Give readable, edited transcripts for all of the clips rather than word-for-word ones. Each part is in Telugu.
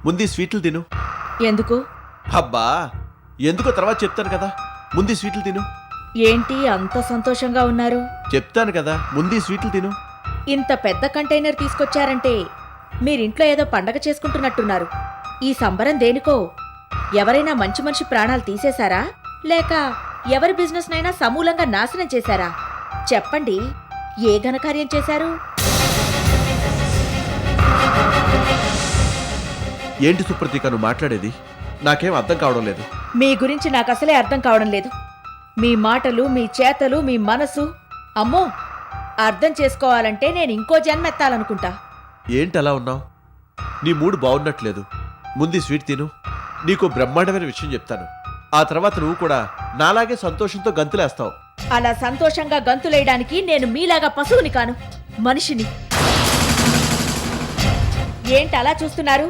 ముందు ఈ స్వీట్లు తిను. ఎందుకు? అబ్బా ఎందుకో తర్వాత చెప్తాను కదా, ముందు ఈ స్వీట్లు తిను. ఏంటి అంత సంతోషంగా ఉన్నారు? చెప్తాను కదా, ముందు ఈ స్వీట్లు తిను. ఇంత పెద్ద కంటైనర్ తీసుకొచ్చారంటే మీరింట్లో ఏదో పండగ చేసుకుంటున్నట్టున్నారు. ఈ సంబరం దేనికో? ఎవరైనా మంచి మనిషి ప్రాణాలు తీసేశారా, లేక ఎవరి బిజినెస్ నైనా సమూలంగా నాశనం చేశారా? చెప్పండి, ఏ ఘనకార్యం చేశారు? ఏంటి సుప్రతీక నువ్వు మాట్లాడేది? నాకేం అర్థం కావడం లేదు. మీ గురించి నాకు అసలే అర్థం కావడం లేదు. మీ మాటలు, మీ చేతలు, మీ మనసు, అమ్మో, అర్థం చేసుకోవాలంటే నేను ఇంకో జన్మెత్తాలనుకుంటా. ఏంటి అలా ఉన్నావు? నీ మూడు బాగున్నట్లేదు. ముందు ఈ స్వీట్ తిను. నీకు బ్రహ్మాండమైన విషయం చెప్తాను. ఆ తర్వాత నువ్వు కూడా నాలాగే సంతోషంతో గంతులేస్తావు. అలా సంతోషంగా గంతులేయడానికి నేను మీలాగా పశువుని కాను, మనిషిని. ఏంటి అలా చూస్తున్నారు?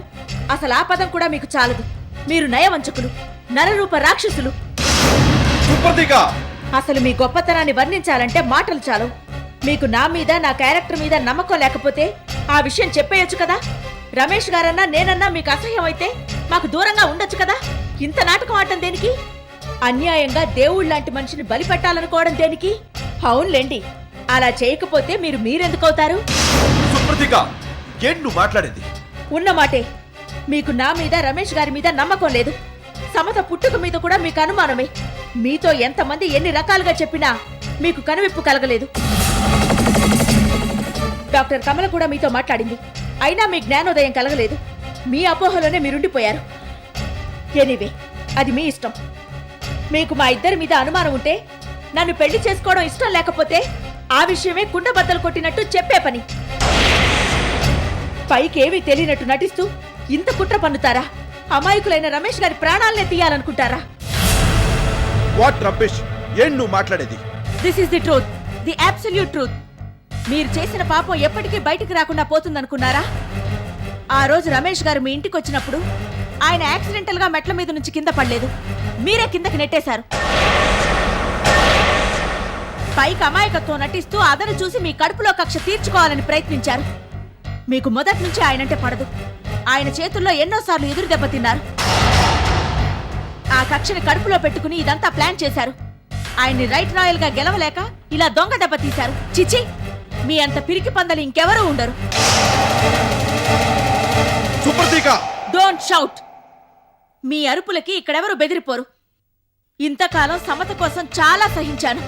అసలు ఆ పదం కూడా మీకు చాలదు. మీరు నయవంచకులు, నరరూప రాక్షసులు. అసలు మీ గొప్పతనాన్ని వర్ణించాలంటే మాటలు చాలు. మీకు నా మీద, నా క్యారెక్టర్ మీద నమ్మకం లేకపోతే ఆ విషయం చెప్పేయొచ్చు కదా. రమేష్ గారన్నా నేనన్నా మీకు అసహ్యం అయితే మాకు దూరంగా ఉండొచ్చు కదా. ఇంత నాటకం ఆడటం దేనికి? అన్యాయంగా దేవుళ్ళలాంటి మనిషిని బలిపెట్టాలనుకోవడం దేనికి? అవునులేండి, అలా చేయకపోతే మీరు మీరెందుకవుతారు? నువ్వు మాట్లాడేది ఉన్నమాటే. మీకు నా మీద, రమేష్ గారి మీద నమ్మకం లేదు. సమత పుట్టుక మీద కూడా మీకు అనుమానమే. మీతో ఎంతమంది ఎన్ని రకాలుగా చెప్పినా మీకు కనువిప్పు కలగలేదు. డాక్టర్ కమల కూడా మీతో మాట్లాడింది, అయినా మీ జ్ఞానోదయం కలగలేదు. మీ అపోహలోనే మీరుండిపోయారు. ఎనీవే, అది మీ ఇష్టం. మీకు మా ఇద్దరి మీద అనుమానం ఉంటే, నన్ను పెళ్లి చేసుకోవడం ఇష్టం లేకపోతే ఆ విషయమే కుండబద్దలు కొట్టినట్టు చెప్పే పని. పైకేమీ తెలియనట్టు నటిస్తూ ఇంత కుట్ర పన్నుతారా? అమాయకులైన రమేష్ గారి ప్రాణాలనే తీయాలనుకుంటారా? వాట్ రమేష్, ఏం నువ్వు మాట్లాడేది? This is the truth, the absolute truth. మీరు చేసిన పాపం ఎప్పటికీ బయటికి రాకుండా పోతుందనుకున్నారా? ఆ రోజు రమేష్ గారు మీ ఇంటికి వచ్చినప్పుడు ఆయన యాక్సిడెంటల్ గా మెట్ల మీద నుంచి కింద పడలేదు, మీరే కిందకి నెట్టేశారు. పైకి అమాయకత్వం నటిస్తూ అదను చూసి మీ కడుపులో కక్ష తీర్చుకోవాలని ప్రయత్నించారు. మీకు మొదటి నుంచి ఆయనంటే పడదు. ఆయన చేతుల్లో ఎన్నోసార్లు ఎదురు దెబ్బతిన్నారు. ఆ కక్షని కడుపులో పెట్టుకుని ఇదంతా ప్లాన్ చేశారు. ఆయన్ని రైట్ రాయల్ గా గెలవలేక ఇలా దొంగ దెబ్బ తీశారు. చిచి, మీ అంత పిరికి పందలు ఇంకెవరూ ఉండరు. Don't shout. మీ అరుపులకి ఇక్కడెవరూ బెదిరిపోరు. ఇంతకాలం సమత కోసం చాలా సహించాను.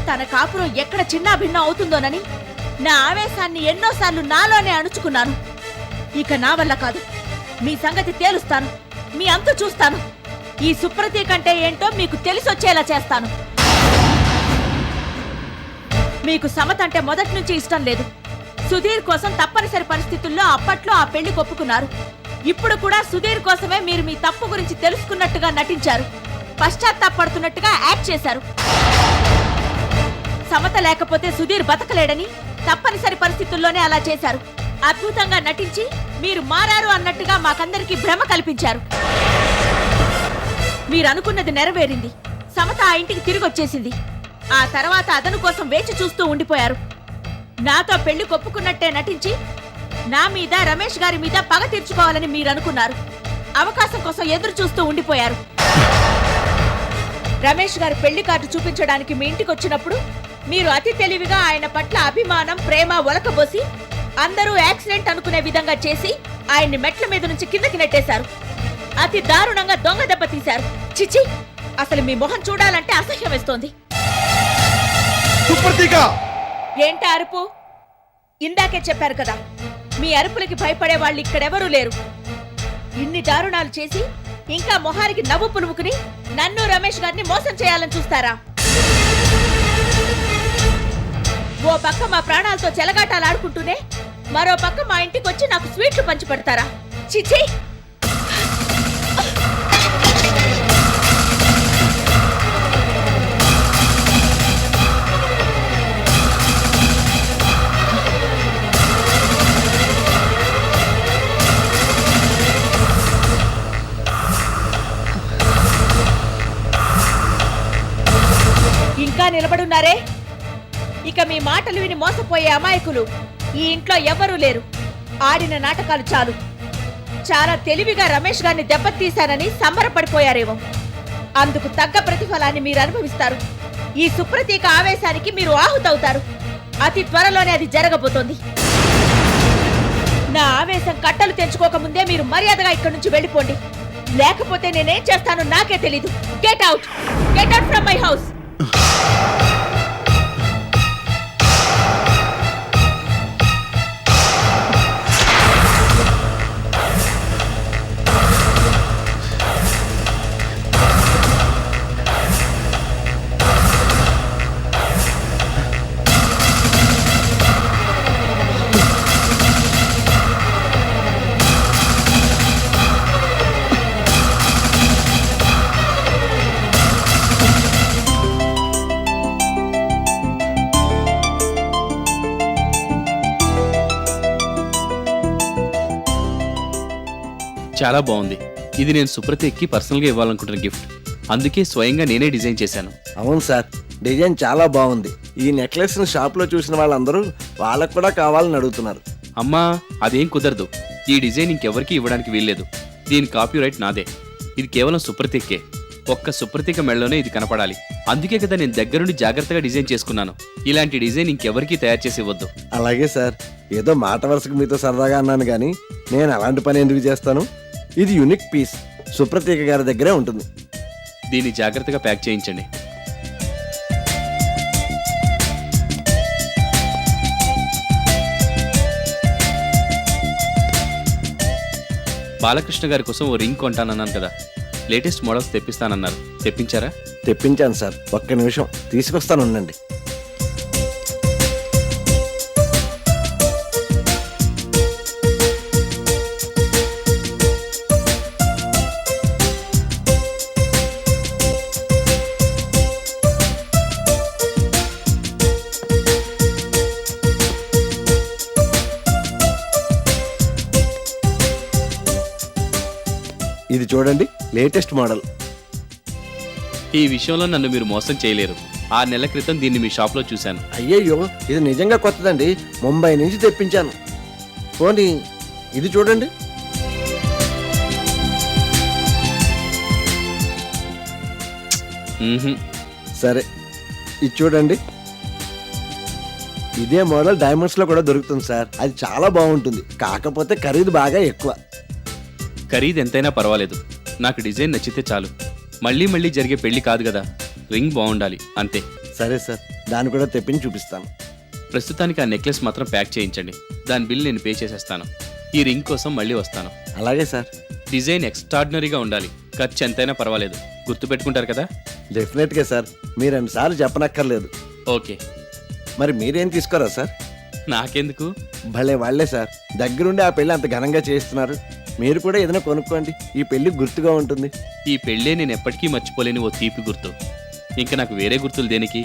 తన కాపురం ఎక్కడ చిన్నాభిన్నం అవుతుందోనని నా ఆవేశాన్ని ఎన్నోసార్లు నాలోనే అణుచుకున్నాను. ఇక నా వల్ల కాదు. మీ సంగతి తేలుస్తాను, మీ అంతు చూస్తాను. ఈ సుప్రతీక అంటే ఏంటో మీకు తెలిసొచ్చేలా చేస్తాను. మీకు సమత అంటే మొదటి నుంచి ఇష్టం లేదు. సుధీర్ కోసం తప్పనిసరి పరిస్థితుల్లో అప్పట్లో ఆ పెళ్లి ఒప్పుకున్నారు. ఇప్పుడు కూడా సుధీర్ కోసమే మీరు మీ తప్పు గురించి తెలుసుకున్నట్టుగా నటించారు. పశ్చాత్తాపడుతున్నట్టుగా యాక్ట్ చేశారు. సమత లేకపోతే సుధీర్ బతకలేడని తప్పనిసరి పరిస్థితుల్లోనే అలా చేశారు. అద్భుతంగా నటించి మీరు మారారు అన్నట్టుగా మాకందరికీ భ్రమ కల్పించారు. మీరనుకున్నది నెరవేరింది. సమత ఆ ఇంటికి తిరిగొచ్చేసింది. ఆ తర్వాత అదను కోసం వేచి చూస్తూ ఉండిపోయారు. నాతో పెళ్లి కొప్పుకున్నట్టే నటించి నా మీద, రమేష్ గారి మీద పగ తీర్చుకోవాలని మీరనుకున్నారు. అవకాశం కోసం ఎదురు చూస్తూ ఉండిపోయారు. రమేష్ గారి పెళ్లి కార్డు చూపించడానికి మీ ఇంటికి వచ్చినప్పుడు మీరు అతి తెలివిగా ఆయన పట్ల అభిమానం, ప్రేమ ఒలకబోసి అందరూ యాక్సిడెంట్ అనుకునే విధంగా చేసి ఆయన్ని మెట్ల మీద నుంచి కిందకి నెట్టేశారు. అతి దారుణంగా దొంగ దెబ్బ తీశారు. చిచి, అసలు మీ మొహం చూడాలంటే అసహ్యం వేస్తోంది. ఏంటి అరుపు? ఇందాకే చెప్పారు కదా, మీ అరుపులకి భయపడే వాళ్ళు ఇక్కడెవరూ లేరు. ఇన్ని దారుణాలు చేసి ఇంకా మొహానికి నవ్వు పులుముకుని నన్ను, రమేష్ గారిని మోసం చేయాలని చూస్తారా? ఓ పక్క మా ప్రాణాలతో చెలగాటాలు ఆడుకుంటూనే మరో పక్క మా ఇంటికి వచ్చి నాకు స్వీట్లు పంచి పెడతారా? చిచి! ఇంకా నిలబడున్నారే? ఇక మీ మాటలు విని మోసపోయే అమాయకులు ఈ ఇంట్లో ఎవ్వరూ లేరు. ఆడిన నాటకాలు చాలు. చాలా తెలివిగా రమేష్ గారిని దెబ్బతీశానని సంబరపడిపోయారేమో. అందుకు తగ్గ ప్రతిఫలాన్ని మీరు అనుభవిస్తారు. ఈ సుప్రతీక ఆవేశానికి మీరు ఆహుతవుతారు. అతి త్వరలోనే అది జరగబోతోంది. నా ఆవేశం కట్టలు తెంచుకోకముందే మీరు మర్యాదగా ఇక్కడి నుంచి వెళ్ళిపోండి. లేకపోతే నేనేం చేస్తానో నాకే తెలీదు. Get out from my house. చాలా బాగుంది. ఇది నేను సుప్రతీక్కి పర్సనల్గా ఇవ్వాలనుకుంటున్న గిఫ్ట్. అందుకే స్వయంగా నేనే డిజైన్ చేశాను. అవును సార్, డిజైన్ చాలా బాగుంది. ఈ నెక్లెస్ ని షాప్ లో చూసిన వాళ్ళందరూ వాళ్ళకు కూడా కావాలని అడుగుతున్నారు. అమ్మా, అదేం కుదరదు. ఈ డిజైన్ ఇంకెవరికీ ఇవ్వడానికి వీల్లేదు. దీని కాపీరైట్ నాదే. ఇది కేవలం సుప్రతీక్కే. ఒక్క సుప్రతీక మెడలోనే ఇది కనపడాలి. అందుకే కదా నేను దగ్గరుండి జాగ్రత్తగా డిజైన్ చేసుకున్నాను. ఇలాంటి డిజైన్ ఇంకెవరికీ తయారు చేసి ఇవ్వద్దు. అలాగే సార్, ఏదో మాట వరుసకు మీతో సరదాగా అన్నాను కానీ నేను అలాంటి పని ఎందుకు చేస్తాను? ఇది యూనిక్ పీస్, సుప్రతీక గారి దగ్గరే ఉంటుంది. దీన్ని జాగ్రత్తగా ప్యాక్ చేయించండి. బాలకృష్ణ గారి కోసం ఓ రింగ్ కొంటానన్నాను కదా, లేటెస్ట్ మోడల్స్ తెప్పిస్తానన్నారు. తెప్పించారా? తెప్పించాను సార్, ఒక్క నిమిషం తీసుకొస్తాను ఉండండి. ఇది చూడండి, లేటెస్ట్ మోడల్. ఈ విషయంలో నన్ను మీరు మోసం చేయలేరు. 6 నెలల క్రితం దీన్ని మీ షాప్లో చూశాను. అయ్యయ్యో, ఇది నిజంగా కొత్తదండి. ముంబై నుంచి తెప్పించాను. పోనీ ఇది చూడండి. మ్మ్హ్మ్. సరే, ఇది చూడండి. ఇదే మోడల్ డైమండ్స్ లో కూడా దొరుకుతుంది సార్. అది చాలా బాగుంటుంది, కాకపోతే ఖరీదు బాగా ఎక్కువ. ఖరీదు ఎంతైనా పర్వాలేదు. నాకు డిజైన్ నచ్చితే చాలు. మళ్ళీ మళ్ళీ జరిగే పెళ్లి కాదు కదా. రింగ్ బాగుండాలి అంతే. సరే సార్, దాన్ని కూడా తెప్పించి చూపిస్తాను. ప్రస్తుతానికి ఆ నెక్లెస్ మాత్రం ప్యాక్ చేయించండి. దాని బిల్ నేను పే చేసేస్తాను. ఈ రింగ్ కోసం మళ్ళీ వస్తాను. అలాగే సార్. డిజైన్ ఎక్స్ట్రాడినరీగా ఉండాలి. ఖర్చు ఎంతైనా పర్వాలేదు. గుర్తు పెట్టుకుంటారు కదా? డెఫినెట్గా సార్, మీరు 2 సార్లు చెప్పనక్కర్లేదు. ఓకే. మరి మీరేం తీసుకోరా సార్? నాకెందుకు? భలే వాళ్లే సార్, దగ్గరుండి ఆ పెళ్లి అంత ఘనంగా చేస్తున్నారు. మీరు కూడా ఏదైనా కొనుక్కోండి, ఈ పెళ్లి గుర్తుగా ఉంటుంది. ఈ పెళ్ళే నేను ఎప్పటికీ మర్చిపోలేని ఓ తీపి గుర్తు. ఇంకా నాకు వేరే గుర్తులు దేనికి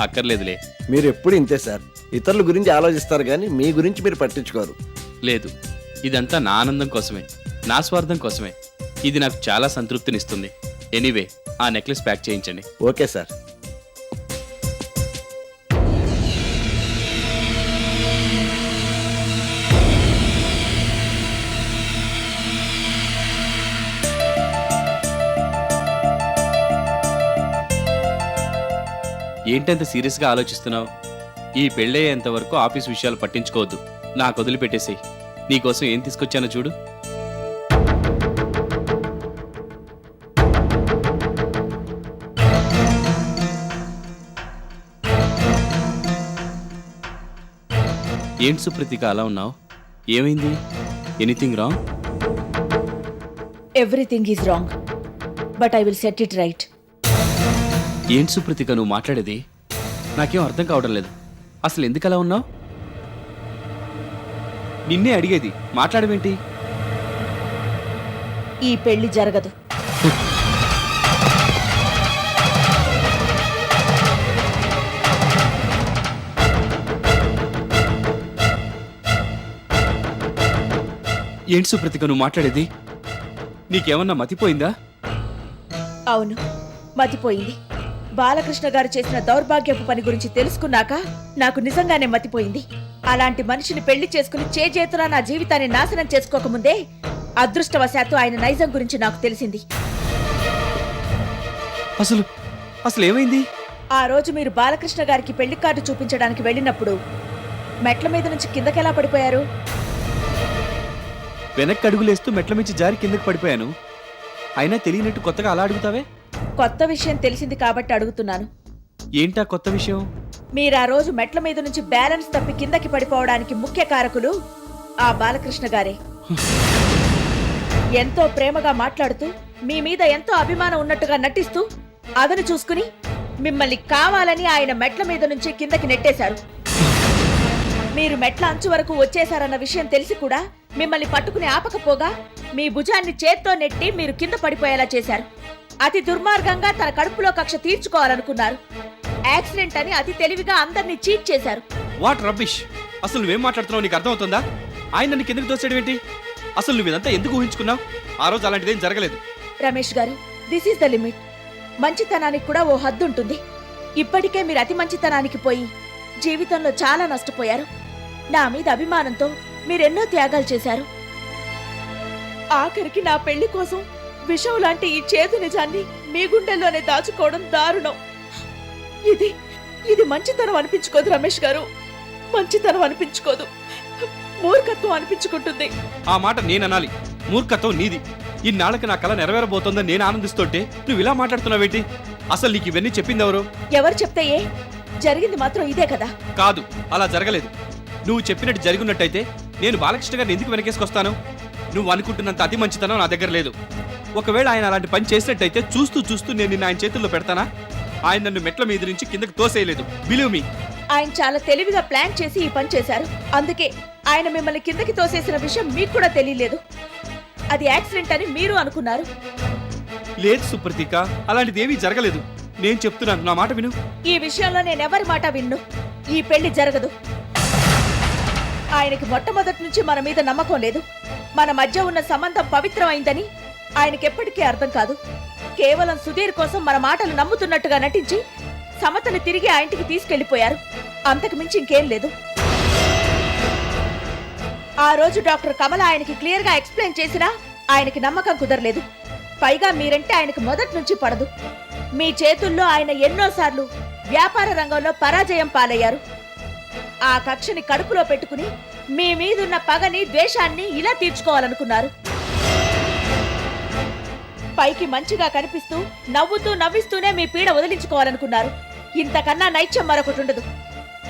అక్కర్లేదులే. మీరు ఎప్పుడు ఇంతే సార్, ఇతరుల గురించి ఆలోచిస్తారు కానీ మీ గురించి మీరు పట్టించుకోరు. లేదు, ఇదంతా నా ఆనందం కోసమే, నా స్వార్థం కోసమే. ఇది నాకు చాలా సంతృప్తినిస్తుంది. ఎనీవే, ఆ నెక్లెస్ ప్యాక్ చేయించండి. Okay sir. ఏంటంత సీరియస్గా ఆలోచిస్తున్నావు? ఈ పెళ్ళయ్యేంత వరకు ఆఫీస్ విషయాలు పట్టించుకోవద్దు. నాకు వదిలిపెట్టేసేయ్. నీకోసం ఏం తీసుకొచ్చానో చూడు. ఏంటి సుప్రతీక అలా ఉన్నావు? ఏమైంది? Anything wrong? Everything is wrong, but I will set it right. ఏంటి సుప్రతీక నువ్వు మాట్లాడేది? నాకేం అర్థం కావడం లేదు. అసలు ఎందుకు అలా ఉన్నావు? నిన్నే అడిగేది, మాట్లాడమేంటి? ఈ పెళ్లి జరగదు. ఏంటి సుప్రతీక నువ్వు మాట్లాడేది? నీకేమన్నా మతిపోయిందా? అవును, మతిపోయింది. బాలకృష్ణ గారు చేసిన దౌర్భాగ్యపు పని గురించి తెలుసుకున్నాక నాకు నిజంగానే మతిపోయింది. అలాంటి మనిషిని పెళ్లి చేసుకుని చేతులా నా జీవితాన్ని నాశనం చేసుకోకముందే అదృష్టవశాత్తు ఆయన నైజం గురించి నాకు తెలిసింది. అసలు అసలు ఏమైంది? ఆ రోజు మీరు బాలకృష్ణ గారికి పెళ్లి కార్డు చూపించడానికి వెళ్ళినప్పుడు మెట్ల మీద నుంచి కిందకెలా పడిపోయారు? వెనక్కి అడుగులేస్తూ మెట్ల మించి జారి కిందకి పడిపోయాను. అయినా తెలియనట్టు కొత్తగా అలా అడుగుతావే? కొత్త విషయం తెలిసింది కాబట్టి అడుగుతున్నాను. ఏంటా కొత్త విషయం? మీరు ఆ రోజు మెట్ల మీద నుంచి బ్యాలెన్స్ తప్పి కిందకి పడిపోవడానికి ముఖ్య కారకులు ఆ బాలకృష్ణ గారే. ఎంతో ప్రేమగా మాట్లాడుతూ మీ మీద ఎంతో అభిమానం ఉన్నట్టుగా నటిస్తూ అదను చూసుకుని మిమ్మల్ని కావాలని ఆయన మెట్ల మీద నుంచి కిందకి నెట్టేశారు. మీరు మెట్ల అంచు వరకు వచ్చేశారన్న విషయం తెలిసి కూడా మిమ్మల్ని పట్టుకుని ఆపకపోగా మీ భుజాన్ని చేత్తో నెట్టి మీరు కింద పడిపోయేలా చేశారు. అతి దుర్మార్గంగా తన కడుపులో కక్ష తీర్చుకోవాలనుకున్నారు. యాక్సిడెంట్ అని అతి తెలివిగా అందరినీ చీట్ చేశారు. What rubbish! అసలు నువ్వేం మాట్లాడుతున్నావు? నీకు అర్థమవుతుందా? ఆయన నన్ను కిందకి తోసేయడం ఏంటి? అసలు నువ్వు ఇదంతా ఎందుకు ఊహించుకున్నావు? ఆ రోజు అలాంటిదేం జరగలేదు. రమేష్ గారు, దిస్ ఈస్ ద లిమిట్. మంచితనానికి కూడా ఓ హద్దు ఉంటుంది. ఇప్పటికే మీరు అతి మంచితనానికి పోయి జీవితంలో చాలా నష్టపోయారు. నా మీద అభిమానంతో మీరెన్నో త్యాగాలు చేశారు. ఆఖరికి నా పెళ్లి కోసం విషం లాంటి ఈ చేదు నిజాన్ని మీ గుండెల్లోనే దాచుకోవడం దారుణం. ఇది మంచితనం అనిపించుకోదు రమేష్ గారు. మంచితనం అనిపించుకోదు, మూర్ఖత్వం అనిపించుకుంటుంది. ఆ మాట నేననాలి. మూర్ఖత్వం నీది. ఇన్నాళ్ళకి నా కళ నెరవేరబోతోందని నేను ఆనందిస్తుంటే నువ్వు ఇలా మాట్లాడుతున్నావేంటి? అసలు నీకు ఇవన్నీ చెప్పింది ఎవరు? ఎవరు చెప్తే ఏ? జరిగింది మాత్రం ఇదే కదా. కాదు, అలా జరగలేదు. నువ్వు చెప్పినట్టు జరిగినట్టయితే నేను బాలకృష్ణ గారిని ఎందుకు వెనకేసుకొస్తాను? నువ్వు అనుకుంటున్నంత అతి మంచితనం నా దగ్గర లేదు. ఒకవేళ ఆయన అలాంటి పని చేసినట్టయితే చూస్తూ చూస్తూ నేను నిన్ను ఆయన చేతుల్లో పెడతానా? ఆయన నన్ను మెట్ల మీద నుంచి కిందకి తోసేయలేదు. Believe me. ఆయన చాలా తెలివిగా ప్లాన్ చేసి ఈ పని చేశారు. అందుకే ఆయన మిమ్మల్ని కిందకి తోసేసిన విషయం మీకు కూడా తెలియలేదు. అది యాక్సిడెంట్ అని మీరు అనుకున్నారు. లేదు సుప్రతీక, అలాంటిది ఏమీ జరగలేదు. నేను చెప్తున్నాను, నా మాట విను. ఈ విషయంలో నేనెవరి మాట విన్ను. ఈ పెళ్లి జరగదు. ఆయనకి మొట్టమొదటి నుంచి మన మీద నమ్మకం లేదు. మన మధ్య ఉన్న సంబంధం పవిత్రమైందని ఆయనకెప్పటికీ అర్థం కాదు. కేవలం సుధీర్ కోసం మన మాటలు నమ్ముతున్నట్టుగా నటించి సమతని తిరిగి ఆ ఇంటికి తీసుకెళ్లిపోయారు. అంతకు మించి ఇంకేం లేదు. ఆ రోజు డాక్టర్ కమల ఆయనకి క్లియర్ గా ఎక్స్ప్లెయిన్ చేసినా ఆయనకి నమ్మకం కుదరలేదు. పైగా మీరంటే ఆయనకు మొదటి నుంచి పడదు. మీ చేతుల్లో ఆయన ఎన్నోసార్లు వ్యాపార రంగంలో పరాజయం పాలయ్యారు. ఆ కక్షని కడుపులో పెట్టుకుని మీ మీదున్న పగని ద్వేషాన్ని ఇలా తీర్చుకోవాలనుకున్నారు. పైకి మంచిగా కనిపిస్తూ నవ్వుతూ నవ్విస్తూనే మీ పీడ వదిలించుకోవాలనుకున్నారు. ఇంతకన్నా నైత్యం మరొకటి ఉండదు.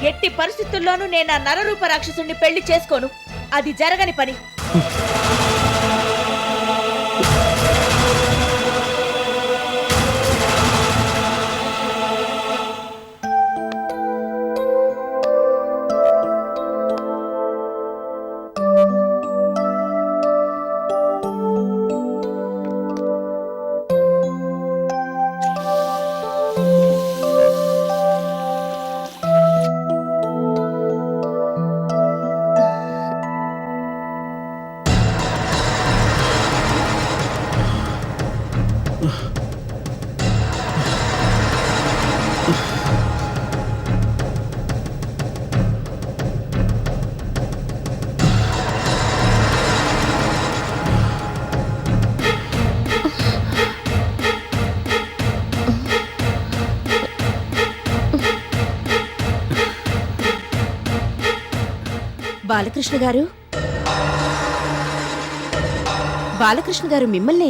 ఎట్టి పరిస్థితుల్లోనూ నేను ఆ నరరూప రాక్షసుని పెళ్లి చేసుకోను. అది జరగని పని. బాలకృష్ణ గారు, బాలకృష్ణ గారు మిమ్మల్ని.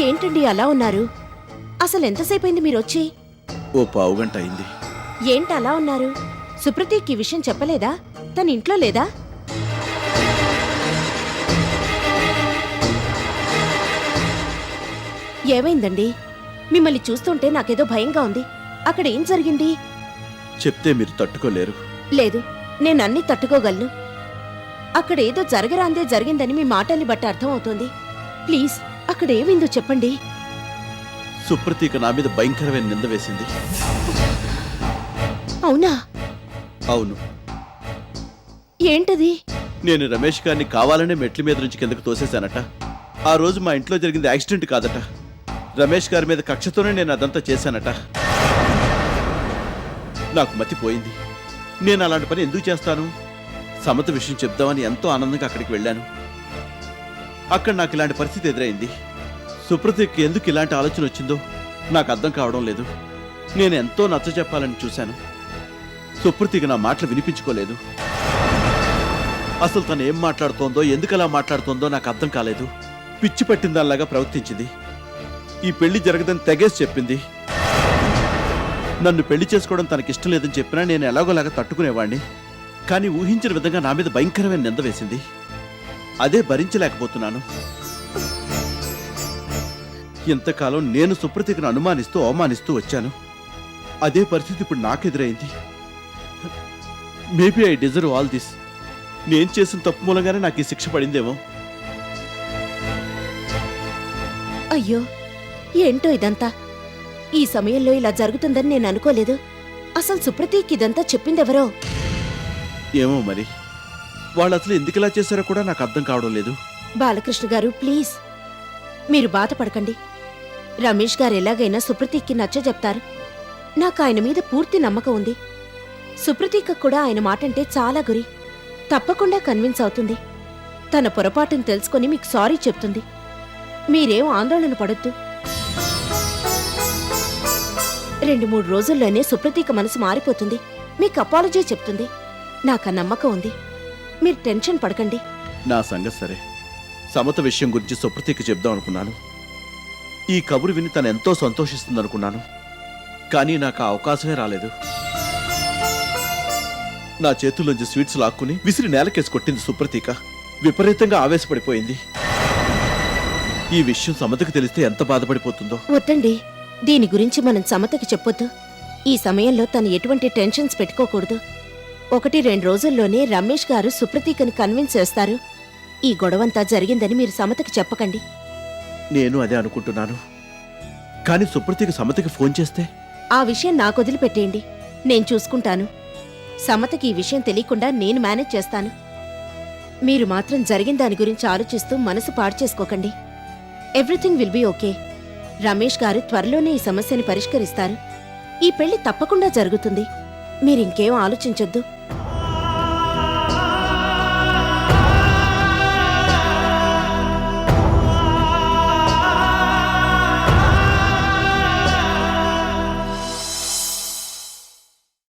ఏంటండి అలా ఉన్నారు? అసలు ఎంతసేపైంది మీరు వచ్చి? ఓ పావుగంట అయింది. ఏంటి అలా ఉన్నారు? సుప్రతీక్ ఈ విషయం చెప్పలేదా? తన ఇంట్లో లేదా? ఏమైందండి? మిమ్మల్ని చూస్తుంటే నాకేదో భయంగా ఉంది. అక్కడ ఏం జరిగింది? చెప్తే మీరు తట్టుకోలేరు. లేదు, నేను అన్నీ తట్టుకోగలను. అక్కడ ఏదో జరగరాందే జరిగిందని మీ మాటల్ని బట్టి అర్థమవుతోంది. ప్లీజ్, అక్కడ ఏమైందో చెప్పండి. సుప్రతీక నా మీద భయంకరమైన నింద వేసింది. అవునా? అవును. ఏంటది? నేను రమేష్ గారిని కావాలనే మెట్ల మీద నుంచి కిందకు తోసేశానట. ఆ రోజు మా ఇంట్లో జరిగింది యాక్సిడెంట్ కాదట. రమేష్ గారి మీద కక్షతోనే నేను అదంతా చేశానట. నాకు మతిపోయింది. నేను అలాంటి పని ఎందుకు చేస్తాను? సమత విషయం చెప్దామని ఎంతో ఆనందంగా అక్కడికి వెళ్ళాను. అక్కడ నాకు ఇలాంటి పరిస్థితి ఎదురైంది. సుప్రతీకి ఎందుకు ఇలాంటి ఆలోచన వచ్చిందో నాకు అర్థం కావడం లేదు. నేను ఎంతో నచ్చ చెప్పాలని చూశాను. సుప్రతీకి నా మాటలు వినిపించుకోలేదు. అసలు తను ఏం మాట్లాడుతోందో, ఎందుకు అలా మాట్లాడుతోందో నాకు అర్థం కాలేదు. పిచ్చి పట్టిందాల్లాగా ప్రవర్తించింది. ఈ పెళ్లి జరగదని తెగేసి చెప్పింది. నన్ను పెళ్లి చేసుకోవడం తనకిష్టం లేదని చెప్పినా నేను ఎలాగోలాగా తట్టుకునేవాణ్ణి. కానీ ఊహించిన విధంగా నా మీద భయంకరమైన నింద వేసింది. అదే భరించలేకపోతున్నాను. ఇంతకాలం నేను సుప్రతీకను అనుమానిస్తూ అవమానిస్తూ వచ్చాను. అదే పరిస్థితి ఇప్పుడు నాకెదురైంది. Maybe I deserve all this. నేను చేసిన తప్పు మూలంగానే నాకు ఈ శిక్ష పడిందేమో. అయ్యో ఏంటో ఇదంతా. ఈ సమయంలో ఇలా జరుగుతుందని నేను అనుకోలేదు. అసలు సుప్రతీక్ ఇదంతా చెప్పిందెవరో? ఏమో మరి. వాళ్ళు అసలు ఎందుకు ఇలా చేశారో కూడా నాకు అర్థం కావడం లేదు. బాలకృష్ణ గారు ప్లీజ్ మీరు బాధపడకండి. రమేష్ గారు ఎలాగైనా సుప్రతీక్కి నచ్చ చెప్తారు. నాకు ఆయన మీద పూర్తి నమ్మకం ఉంది. సుప్రతీక్ కూడా ఆయన మాటంటే చాలా గురి. తప్పకుండా కన్విన్స్ అవుతుంది. తన పొరపాటును తెలుసుకొని మీకు సారీ చెప్తుంది. మీరేం ఆందోళన పడొద్దు. 2-3 రోజుల్లోనే సుప్రతీక మనసు మారిపోతుంది. మీకు అపాలజీ చెప్తుంది. నాకు ఆ నమ్మకం ఉంది. మీరు టెన్షన్ పడకండి. నా సంగతి సరే. సమత విషయం గురించి సుప్రతీకి చెప్దాం అనుకున్నాను. ఈ కబురు విని తను ఎంతో సంతోషిస్తుందనుకున్నాను. కానీ నాకు ఆ అవకాశమే రాలేదు. నా చేతుల్లోంచి స్వీట్స్ లాక్కుని విసిరి నేలకేసి కొట్టింది సుప్రతీక. విపరీతంగా ఆవేశపడిపోయింది. ఈ విషయం సమతకు తెలిస్తే ఎంత బాధపడిపోతుందో. వద్దండి, దీని గురించి మనం సమతకి చెప్పొద్దు. ఈ సమయంలో తను ఎటువంటి టెన్షన్స్ పెట్టుకోకూడదు. 1-2 రోజుల్లోనే రమేష్ గారు సుప్రతీకని కన్విన్స్ చేస్తారు. ఈ గొడవంతా జరిగిందని మీరు సమతకి చెప్పకండి. నేను అదే అనుకుంటున్నాను. కానీ సుప్రతీక సమతకి ఫోన్ చేస్తే? ఆ విషయం నాకు వదిలిపెట్టేయండి. నేను చూసుకుంటాను. సమతకి ఈ విషయం తెలియకుండా నేను మేనేజ్ చేస్తాను. మీరు మాత్రం జరిగిన దాని గురించి ఆలోచిస్తూ మనసు పాడు చేసుకోకండి. Everything will be okay. Ramesh గారు త్వరలోనే ఈ సమస్యని పరిష్కరిస్తారు. ఈ పెళ్లి తప్పకుండా జరుగుతుంది. మీరింకేం ఆలోచించొద్దు.